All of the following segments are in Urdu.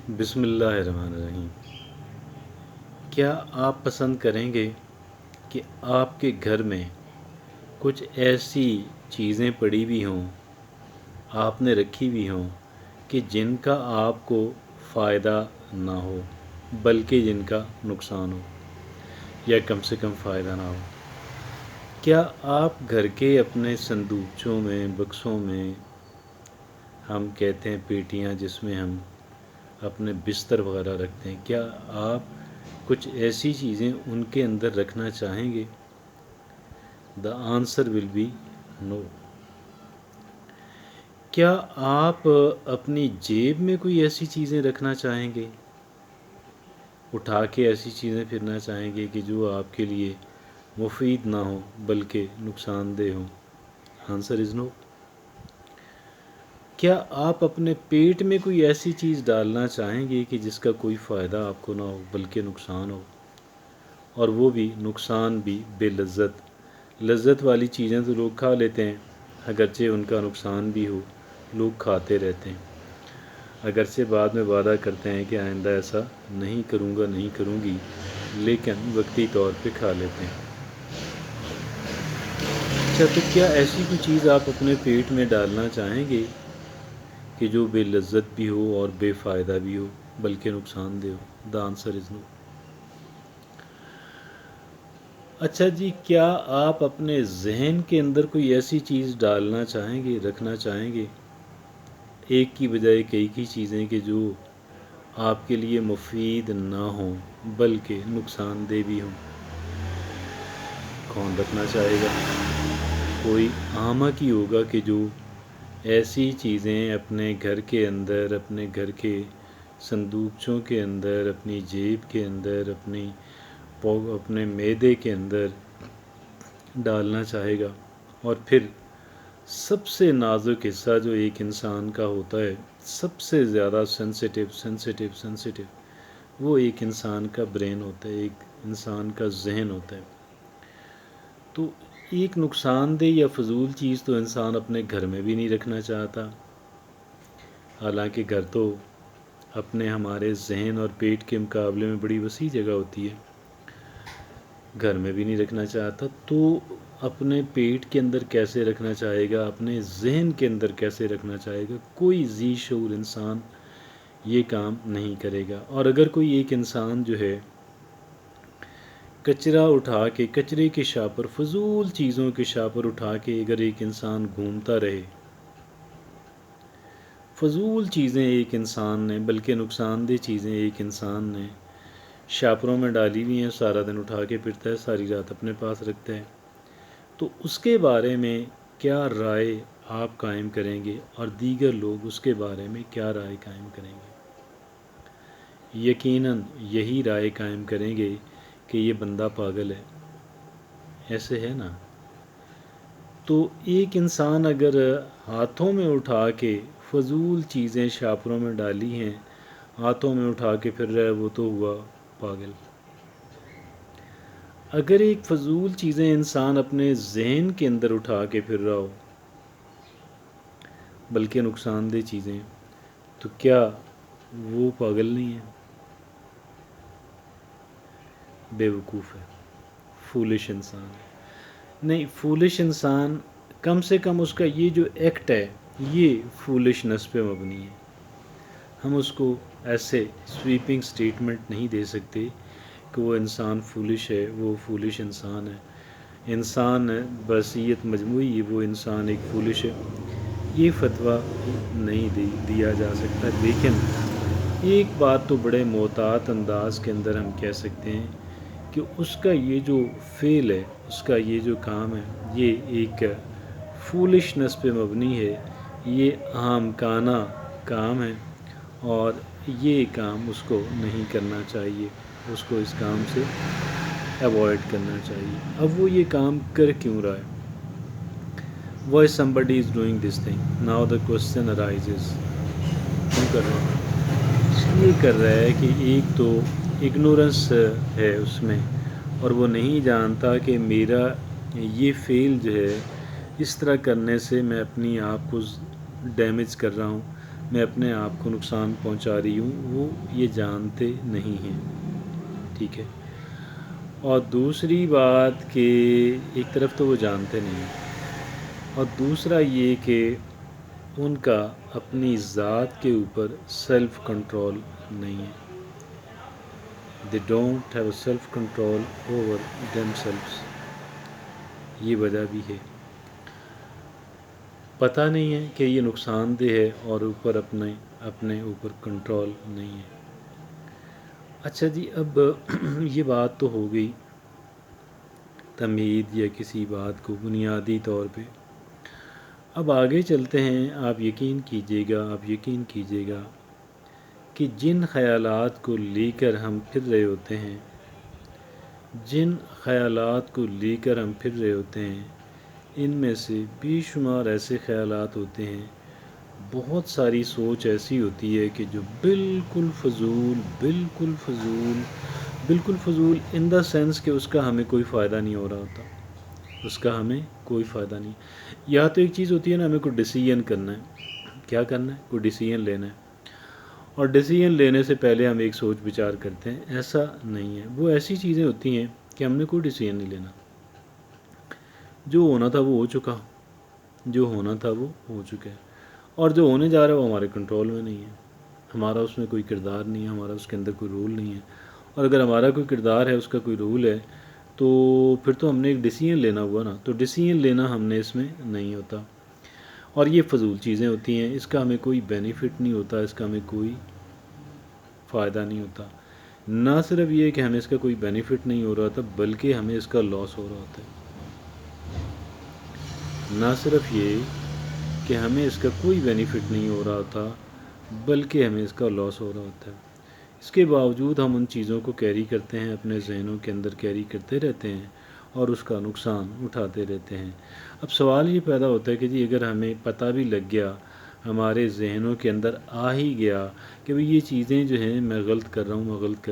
بسم اللہ الرحمن الرحیم۔ کیا آپ پسند کریں گے کہ آپ کے گھر میں کچھ ایسی چیزیں پڑی ہوئی ہوں، آپ نے رکھی ہوئی ہوں کہ جن کا آپ کو فائدہ نہ ہو بلکہ جن کا نقصان ہو، یا کم سے کم فائدہ نہ ہو؟ کیا آپ گھر کے اپنے صندوقچوں میں، بکسوں میں، ہم کہتے ہیں پیٹیاں جس میں ہم اپنے بستر وغیرہ رکھتے ہیں، کیا آپ کچھ ایسی چیزیں ان کے اندر رکھنا چاہیں گے؟ دا آنسر ول بی نو۔ کیا آپ اپنی جیب میں کوئی ایسی چیزیں رکھنا چاہیں گے، اٹھا کے ایسی چیزیں پھرنا چاہیں گے کہ جو آپ کے لیے مفید نہ ہو بلکہ نقصان دہ ہوں؟ آنسر از نو۔ کیا آپ اپنے پیٹ میں کوئی ایسی چیز ڈالنا چاہیں گے کہ جس کا کوئی فائدہ آپ کو نہ ہو بلکہ نقصان ہو، اور وہ بھی نقصان بھی بے لذت؟ لذت والی چیزیں تو لوگ کھا لیتے ہیں، اگرچہ ان کا نقصان بھی ہو لوگ کھاتے رہتے ہیں، اگرچہ بعد میں وعدہ کرتے ہیں کہ آئندہ ایسا نہیں کروں گا، نہیں کروں گی، لیکن وقتی طور پہ کھا لیتے ہیں۔ اچھا، تو کیا ایسی کوئی چیز آپ اپنے پیٹ میں ڈالنا چاہیں گے کہ جو بے لذت بھی ہو اور بے فائدہ بھی ہو بلکہ نقصان دہ ہو؟ دا آنسر از نو۔ اچھا جی، کیا آپ اپنے ذہن کے اندر کوئی ایسی چیز ڈالنا چاہیں گے، رکھنا چاہیں گے، ایک کی بجائے کئی چیزیں کہ جو آپ کے لیے مفید نہ ہوں بلکہ نقصان دہ بھی ہوں؟ کون رکھنا چاہے گا؟ کوئی عامہ کی ہوگا کہ جو ایسی چیزیں اپنے گھر کے اندر، اپنے گھر کے صندوقچوں کے اندر، اپنی جیب کے اندر، اپنے معدے کے اندر ڈالنا چاہے گا، اور پھر سب سے نازک حصہ جو ایک انسان کا ہوتا ہے، سب سے زیادہ سینسیٹیو، وہ ایک انسان کا برین ہوتا ہے، ایک انسان کا ذہن ہوتا ہے۔ تو ایک نقصان دہ یا فضول چیز تو انسان اپنے گھر میں بھی نہیں رکھنا چاہتا، حالانکہ گھر تو اپنے ہمارے ذہن اور پیٹ کے مقابلے میں بڑی وسیع جگہ ہوتی ہے، گھر میں بھی نہیں رکھنا چاہتا، تو اپنے پیٹ کے اندر کیسے رکھنا چاہے گا، اپنے ذہن کے اندر کیسے رکھنا چاہے گا؟ کوئی ذی شعور انسان یہ کام نہیں کرے گا۔ اور اگر کوئی ایک انسان جو ہے کچرا اٹھا کے، کچرے کے شاہ پر، فضول چیزوں کے شاہ پر اٹھا کے اگر ایک انسان گھومتا رہے، فضول چیزیں ایک انسان نے، بلکہ نقصان دہ چیزیں ایک انسان نے شاپروں میں ڈالی ہوئی ہیں، سارا دن اٹھا کے پھرتا ہے، ساری رات اپنے پاس رکھتا ہے، تو اس کے بارے میں کیا رائے آپ قائم کریں گے، اور دیگر لوگ اس کے بارے میں کیا رائے قائم کریں گے؟ یقیناً یہی رائے قائم کریں گے کہ یہ بندہ پاگل ہے، ایسے ہے نا؟ تو ایک انسان اگر ہاتھوں میں اٹھا کے فضول چیزیں شاپروں میں ڈالی ہیں، ہاتھوں میں اٹھا کے پھر رہا ہے، وہ تو ہوا پاگل۔ اگر ایک فضول چیزیں انسان اپنے ذہن کے اندر اٹھا کے پھر رہا ہو بلکہ نقصان دہ چیزیں، تو کیا وہ پاگل نہیں ہے؟ بے وقوف ہے، فولش انسان ہے۔ نہیں، فولش انسان کم سے کم اس کا یہ جو ایکٹ ہے یہ فولشنس پہ مبنی ہے۔ ہم اس کو ایسے سویپنگ سٹیٹمنٹ نہیں دے سکتے کہ وہ انسان فولش ہے، وہ فولش انسان ہے، انسان بحیثیت مجموعی وہ انسان ایک فولش ہے، یہ فتویٰ نہیں دیا جا سکتا۔ لیکن ایک بات تو بڑے محتاط انداز کے اندر ہم کہہ سکتے ہیں کہ اس کا یہ جو فعل ہے، اس کا یہ جو کام ہے، یہ ایک فولشنس پہ مبنی ہے، یہ احمقانہ کام ہے، اور یہ کام اس کو نہیں کرنا چاہیے، اس کو اس کام سے ایوائڈ کرنا چاہیے۔ اب وہ یہ کام کر کیوں رہا ہے؟ Why somebody is doing this thing? Now the question arises، کیوں کر رہا ہے؟ اس لیے کر رہا ہے کہ ایک تو اگنورنس ہے اس میں، اور وہ نہیں جانتا کہ میرا یہ فعل جو ہے، اس طرح کرنے سے میں اپنی آپ کو ڈیمیج کر رہا ہوں، میں اپنے آپ کو نقصان پہنچا رہی ہوں، وہ یہ جانتے نہیں ہیں، ٹھیک ہے۔ اور دوسری بات کہ ایک طرف تو وہ جانتے نہیں ہیں، اور دوسرا یہ کہ ان کا اپنی ذات کے اوپر سیلف کنٹرول نہیں ہے۔ They don't have a self control over themselves۔ یہ وجہ بھی ہے، پتہ نہیں ہے کہ یہ نقصان دہ ہے، اور اوپر اپنے اوپر کنٹرول نہیں ہے۔ اچھا جی، اب یہ بات تو ہو گئی تمہید یا کسی بات کو بنیادی طور پہ۔ اب آگے چلتے ہیں۔ آپ یقین کیجیے گا کہ جن خیالات کو لے کر ہم پھر رہے ہوتے ہیں ان میں سے بے شمار ایسے خیالات ہوتے ہیں، بہت ساری سوچ ایسی ہوتی ہے کہ جو بالکل فضول ان دا سینس کہ اس کا ہمیں کوئی فائدہ نہیں ہو رہا ہوتا، یا تو ایک چیز ہوتی ہے نا، ہمیں کوئی ڈیسیژن کرنا ہے، کیا کرنا ہے، کوئی ڈیسیژن لینا ہے، اور ڈیسیژن لینے سے پہلے ہم ایک سوچ بچار کرتے ہیں۔ ایسا نہیں ہے، وہ ایسی چیزیں ہوتی ہیں کہ ہم نے کوئی ڈیسیژن نہیں لینا، جو ہونا تھا وہ ہو چکا ہے، اور جو ہونے جا رہا ہے وہ ہمارے کنٹرول میں نہیں ہے، ہمارا اس میں کوئی کردار نہیں ہے، ہمارا اس کے اندر کوئی رول نہیں ہے۔ اور اگر ہمارا کوئی کردار ہے، اس کا کوئی رول ہے، تو پھر تو ہم نے ایک ڈیسیژن لینا ہوا نا، تو ڈیسیژن لینا ہم نے اس میں نہیں ہوتا، اور یہ فضول چیزیں ہوتی ہیں، اس کا ہمیں کوئی بینیفٹ نہیں ہوتا، اس کا ہمیں کوئی فائدہ نہیں ہوتا۔ نہ صرف یہ کہ ہمیں اس کا کوئی بینیفٹ نہیں ہو رہا تھا، بلکہ ہمیں اس کا لاس ہو رہا ہوتا ہے۔ نہ صرف یہ کہ ہمیں اس کا کوئی بینیفٹ نہیں ہو رہا تھا، بلکہ ہمیں اس کا لاس ہو رہا ہوتا ہے۔ اس کے باوجود ہم ان چیزوں کو کیری کرتے ہیں، اپنے ذہنوں کے اندر کیری کرتے رہتے ہیں، اور اس کا نقصان اٹھاتے رہتے ہیں۔ اب سوال یہ پیدا ہوتا ہے کہ جی اگر ہمیں پتہ بھی لگ گیا، ہمارے ذہنوں کے اندر آ ہی گیا کہ بھئی یہ چیزیں جو ہیں میں غلط کر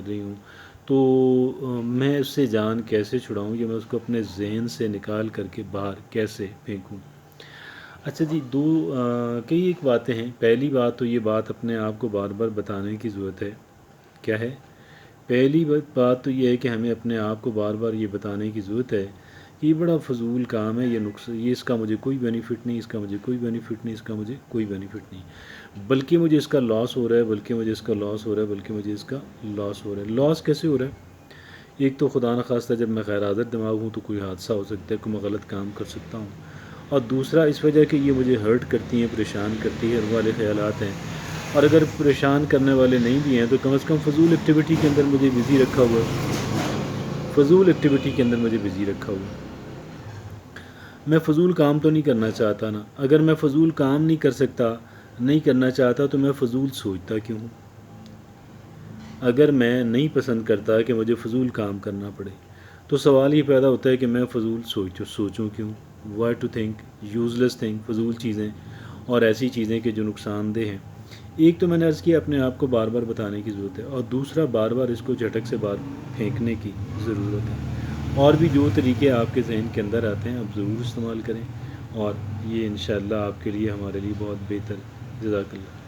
رہی ہوں، تو میں اس سے جان کیسے چھڑاؤں، یا میں اس کو اپنے ذہن سے نکال کر کے باہر کیسے پھینکوں۔ اچھا جی، کئی ایک باتیں ہیں۔ پہلی بات تو یہ بات اپنے آپ کو بار بار بتانے کی ضرورت ہے، کیا ہے؟ پہلی بات تو یہ ہے کہ ہمیں اپنے آپ کو بار بار یہ بتانے کی ضرورت ہے کہ یہ بڑا فضول کام ہے، یہ اس کا مجھے کوئی بینیفٹ نہیں، بلکہ مجھے اس کا لاس ہو رہا ہے۔ لاس کیسے ہو رہا ہے؟ ایک تو خدا نخواستہ جب میں غیر حاضر دماغ ہوں تو کوئی حادثہ ہو سکتا ہے، کوئی میں غلط کام کر سکتا ہوں، اور دوسرا اس وجہ کہ یہ مجھے ہرٹ کرتی ہیں، پریشان کرتی ہے والے خیالات ہیں، اور اگر پریشان کرنے والے نہیں بھی ہیں تو کم از کم فضول ایکٹیویٹی کے اندر مجھے بزی رکھا ہوا ہے۔ میں فضول کام تو نہیں کرنا چاہتا نا، اگر میں فضول کام نہیں کرنا چاہتا تو میں فضول سوچتا کیوں ہوں؟ اگر میں نہیں پسند کرتا کہ مجھے فضول کام کرنا پڑے، تو سوال یہ پیدا ہوتا ہے کہ میں فضول سوچوں کیوں؟ Why to think useless thing, فضول چیزیں اور ایسی چیزیں کہ جو نقصان دہ ہیں۔ ایک تو میں نے عرض کیا اپنے آپ کو بار بار بتانے کی ضرورت ہے، اور دوسرا بار بار اس کو جھٹک سے باہر پھینکنے کی ضرورت ہے۔ اور بھی جو طریقے آپ کے ذہن کے اندر آتے ہیں آپ ضرور استعمال کریں، اور یہ انشاءاللہ آپ کے لیے ہمارے لیے بہت بہتر۔ جزاک اللہ۔